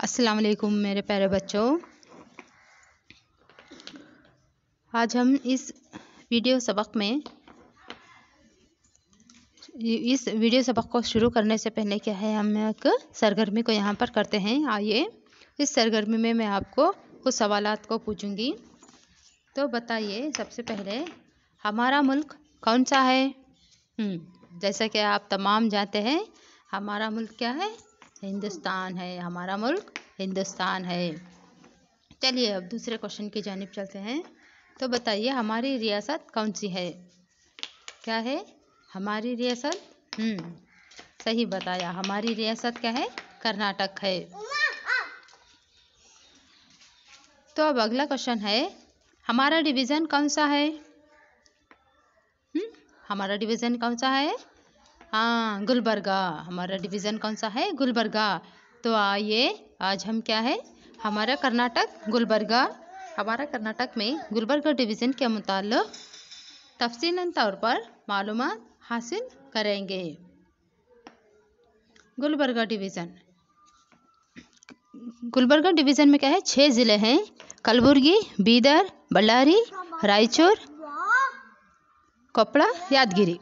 अस्सलाम वालेकुम मेरे प्यारे बच्चों। आज हम इस वीडियो सबक को शुरू करने से पहले क्या है, हम एक सरगर्मी को यहाँ पर करते हैं। आइए, इस सरगर्मी में मैं आपको कुछ सवालात को पूछूंगी। तो बताइए, सबसे पहले हमारा मुल्क कौन सा है? जैसा कि आप तमाम जानते हैं, हमारा मुल्क क्या है? हिंदुस्तान है। हमारा मुल्क हिंदुस्तान है। चलिए अब दूसरे क्वेश्चन की जानिब चलते हैं। तो बताइए, हमारी रियासत कौन सी है? क्या है हमारी रियासत? सही बताया, हमारी रियासत क्या है? कर्नाटक है। तो अब अगला क्वेश्चन है, हमारा डिवीज़न कौन सा है? हमारा डिवीज़न कौन सा है? हाँ, गुलबर्गा। हमारा डिवीज़न कौन सा है? गुलबर्गा। तो आइए, आज हम क्या है, हमारा कर्नाटक गुलबर्गा, हमारा कर्नाटक में गुलबर्गा डिवीज़न के मुताल्लिक़ तफसीलन तौर पर मालूमात हासिल करेंगे। गुलबर्गा डिवीज़न में क्या है? 6 ज़िले हैं: कलबुर्गी, बीदर, बल्लारी, रायचूर, कोप्पड़ा, यादगिरी।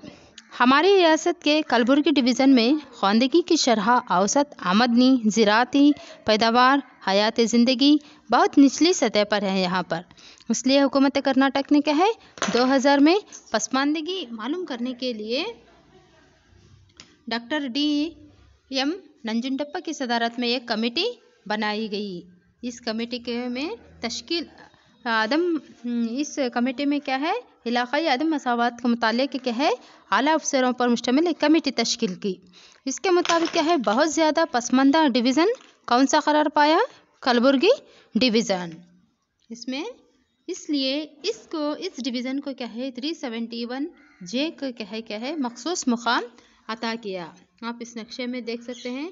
हमारी रियासत के कलबुर्गी डिवीज़न में ख़वानदगी की शरह औसत आमदनी, ज़राअती पैदावार, हयात ज़िंदगी बहुत निचली सतह पर है यहाँ पर। इसलिए हुकूमत कर्नाटक ने क्या है, 2000 में पसमानदगी मालूम करने के लिए डॉक्टर D.M. नंजुंडप्पा की सदारत में एक कमेटी बनाई गई। इस कमेटी में क्या है, इलाक़ाई अदम मसावत के मुतालिक क्या है, आला अफसरों पर मुश्तमिल एक कमेटी तश्कील की। इसके मुताबिक क्या है, बहुत ज़्यादा पसमानदा डिवीज़न कौन सा करार पाया? कलबुर्गी डिवीज़न। इसलिए इस डिवीज़न को क्या है, 371J को क्या है मखसूस मुकाम अता किया। आप इस नक्शे में देख सकते हैं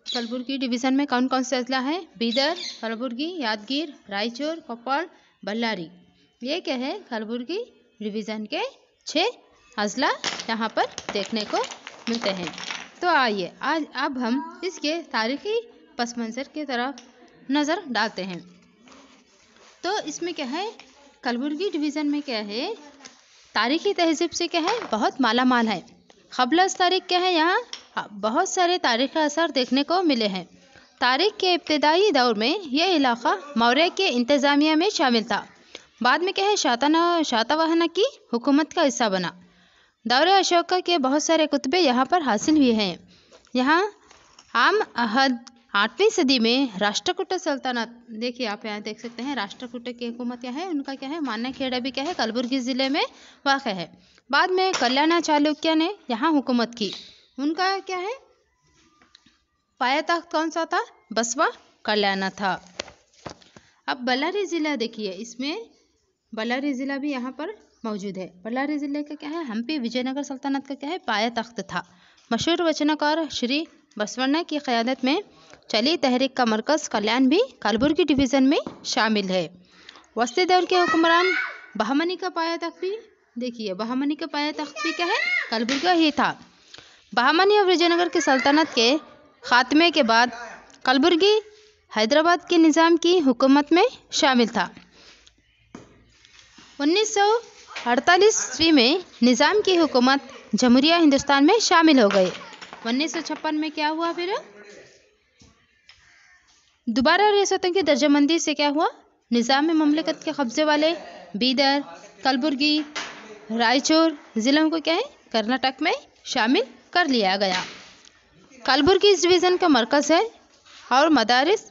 कलबुर्गी डिवीज़न में कौन कौन से अजला है? बीदर, कलबुर्गी, यादगीर, रायचूर, कोप्पड़, बल्लारी। ये क्या है, कलबुर्गी डिवीज़न के 6 अजला यहाँ पर देखने को मिलते हैं। तो आइए, अब हम इसके तारीख़ी पस मंज़र की तरफ नज़र डालते हैं। तो इसमें क्या है, कलबुर्गी डिवीज़न में क्या है, तारीख़ी तहज़ीब से क्या है, बहुत माला माल है। क़ब्ल तारीख़ क्या है, यहाँ बहुत सारे तारीख़ी असर देखने को मिले हैं। तारीख़ के इब्तिदाई दौर में यह इलाक़ा मौर्य के इंतज़ामिया में शामिल था। बाद में क्या है, शातवाहना की हुकूमत का हिस्सा बना। दौरे अशोका के बहुत सारे कुतबे यहाँ पर हासिल हुए हैं। यहाँ आम अहद 8वीं सदी में राष्ट्रकूट सल्तनत, देखिए आप यहाँ देख सकते हैं, राष्ट्रकूट की हुकूमत क्या है, उनका क्या है, मान्यखेड़ा भी क्या है, कलबुर्गी ज़िले में वाक़ है। बाद में कल्याण चालुक्य ने यहाँ हुकूमत की। उनका क्या है, पायातख्त कौन सा था? बसवा कल्याण था। अब बल्लारी ज़िला देखिए, इसमें बल्लारी ज़िला भी यहाँ पर मौजूद है। बल्लारी ज़िले का क्या है, हम्पी विजयनगर सल्तनत का क्या है, पायातख्त था। मशहूर वचनकार श्री बसवण्णा की क़यादत में चली तहरीक का मरकज़ कल्याण भी कलबुर्गी डिवीज़न में शामिल है। वस्ती दौर के हुक्मरान बहमनी का पायातख्त भी देखिए, बहमनी का पायातख्त भी क्या है, कलबुर्गा ही था। बहमनी और विजयनगर की सल्तनत के ख़ात्मे के बाद कलबुर्गी हैदराबाद के निज़ाम की हुकूमत में शामिल था। 1948 में निज़ाम की हुकूमत जमहूरिया हिंदुस्तान में शामिल हो गई। 1956 में क्या हुआ, फिर दोबारा रियासतों की दर्जाबंदी से क्या हुआ, निज़ाम ममलकत के कब्ज़े वाले बीदर, कलबुर्गी, रायचूर ज़िलों को क्या है, कर्नाटक में शामिल कर लिया गया। कलबुर्गी इस डिवीज़न का मरकज़ है और मदारिस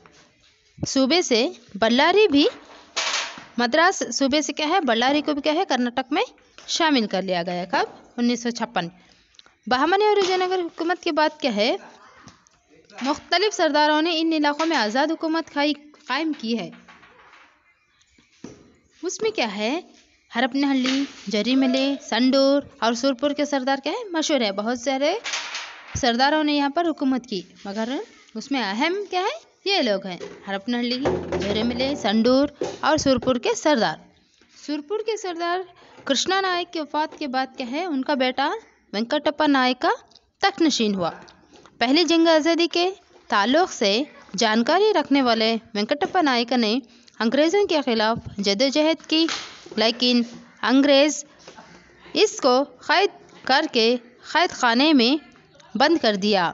सूबे से बल्लारी भी, मद्रास सूबे से क्या है, बल्लारी को भी क्या है, कर्नाटक में शामिल कर लिया गया। कब? 1956। बहमनी और विजयनगर हुकूमत के बाद क्या है, मुख्तलिफ सरदारों ने इन इलाक़ों में आज़ाद हुकूमत कायम की है। उसमें क्या है, हरपनहल्ली, जरीमले, संडूर और सुरपुर के सरदार क्या है, मशहूर है। बहुत सारे सरदारों ने यहाँ पर हुकूमत की, मगर उसमें अहम क्या है, ये लोग हैं, हरपनहल्ली, जरीमले, संडूर और सुरपुर के सरदार। सुरपुर के सरदार कृष्णा नायक की वफ़ात के बाद क्या है, उनका बेटा वेंकटप्पा नायक का तख्त नशीन हुआ। पहली जंग आज़ादी के ताल्लुक़ से जानकारी रखने वाले वेंकटप्पा नायक ने अंग्रेज़ों के खिलाफ जद्दोजहद की, लेकिन अंग्रेज़ इसको कैद करके कैद खाने में बंद कर दिया।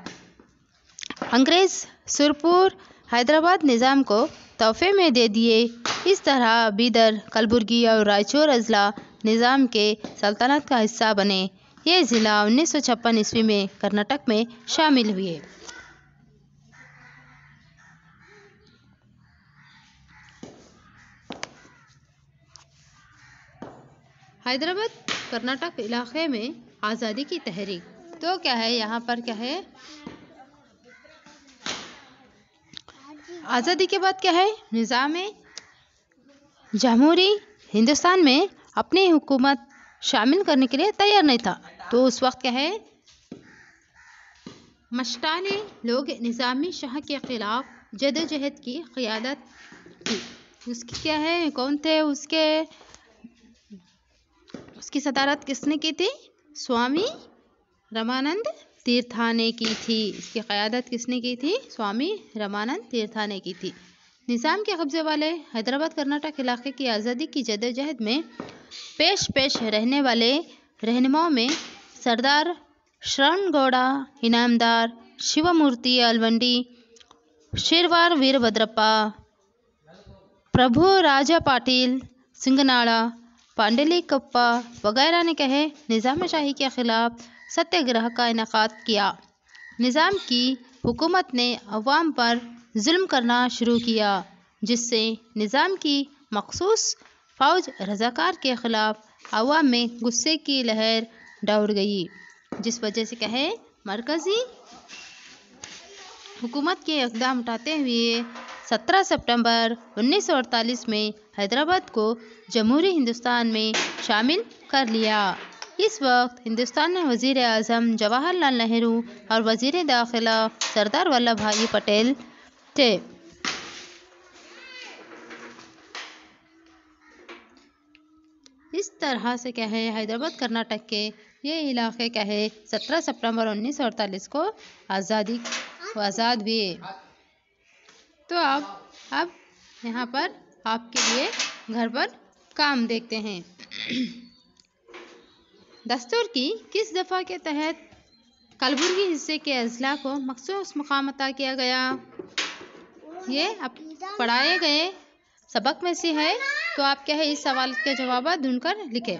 अंग्रेज़ सुरपुर हैदराबाद निज़ाम को तोहफे में दे दिए। इस तरह बीदर, कलबुर्गी और रायचूर अजला निज़ाम के सल्तनत का हिस्सा बने। ये ज़िला 1956 ईस्वी में कर्नाटक में शामिल हुए। हैदराबाद कर्नाटक इलाके में आज़ादी की तहरीक, तो क्या है यहाँ पर क्या है, आज़ादी के बाद क्या है, निज़ाम जमहूरी हिंदुस्तान में अपनी हुकूमत शामिल करने के लिए तैयार नहीं था। तो उस वक्त क्या है, मस्तानी लोग निज़ामी शाह के खिलाफ जद्दोजहद की क़ियादत की। उसकी क्या है, कौन थे उसकी सदारत किसने की थी? स्वामी रामानंद तीर्था ने की थी। इसकी क़यादत किसने की थी? स्वामी रामानंद तीर्था ने की थी। निज़ाम के कब्ज़े वाले हैदराबाद कर्नाटक इलाके की आज़ादी की जद्दोजहद में पेश रहने वाले रहनुमाओं में सरदार श्रवणगौड़ा इनामदार, शिवमूर्ति अलवंडी, शिरवार वीरभद्रप्पा, प्रभु राजा पाटिल सिंगनाड़ा, पांडलिकप्पा वगैरह ने कहे निज़ाम शाही के खिलाफ सत्याग्रह का इनेकाद किया। निज़ाम की हुकूमत ने अवाम पर जुल्म करना शुरू किया, जिससे निज़ाम की मखसूस फ़ौज रज़ाकार के ख़िलाफ़ अवाम में गुस्से की लहर दौड़ गई, जिस वजह से कहे मरकज़ी हुकूमत के इक़दाम उठाते हुए 17 सितंबर 1948 में हैदराबाद को जमहूरी हिंदुस्तान में शामिल कर लिया। इस वक्त हिंदुस्तान में वज़ीर आज़म जवाहरलाल नेहरू और वज़ीर दाखिला सरदार वल्लभ भाई पटेल थे। इस तरह से क्या है, हैदराबाद कर्नाटक के ये इलाके क्या है 17 सितंबर 1948 को आज़ाद हुए। तो अब यहाँ पर आपके लिए घर पर काम देखते हैं। दस्तूर की किस दफ़ा के तहत कलबुर्गी हिस्से के अजला को मखसूस मुकाम अता किया गया? ये अब पढ़ाए गए सबक में से है, तो आप क्या है इस सवाल के जवाब ढूंढकर लिखें।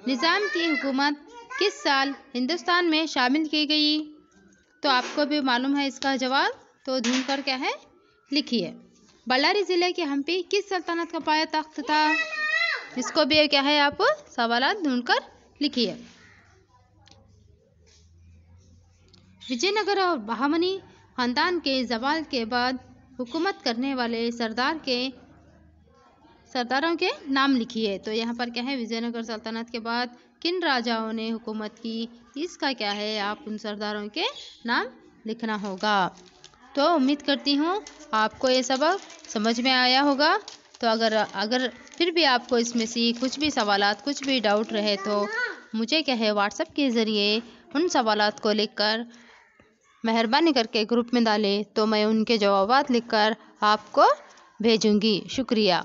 निज़ाम की हुकूमत किस साल हिंदुस्तान में शामिल की गई? तो आपको भी मालूम है इसका जवाब, तो ढूंढकर क्या है लिखिए। बल्लारी ज़िले के हम्पी किस सल्तनत का पाया तख्त था? इसको भी क्या है आप सवाल ढूंढकर लिखिए। विजयनगर और बहामनी ख़ानदान के ज़वाल के बाद हुकूमत करने वाले सरदारों के नाम लिखिए। तो यहाँ पर क्या है, विजयनगर सल्तनत के बाद किन राजाओं ने हुकूमत की, इसका क्या है आप उन सरदारों के नाम लिखना होगा। तो उम्मीद करती हूँ आपको ये सबक समझ में आया होगा। तो अगर फिर भी आपको इसमें से कुछ भी सवालात, कुछ भी डाउट रहे तो मुझे क्या है व्हाट्सएप के ज़रिए उन सवालात को लिखकर मेहरबानी करके ग्रुप में डालें, तो मैं उनके जवाबात लिखकर आपको भेजूँगी। शुक्रिया।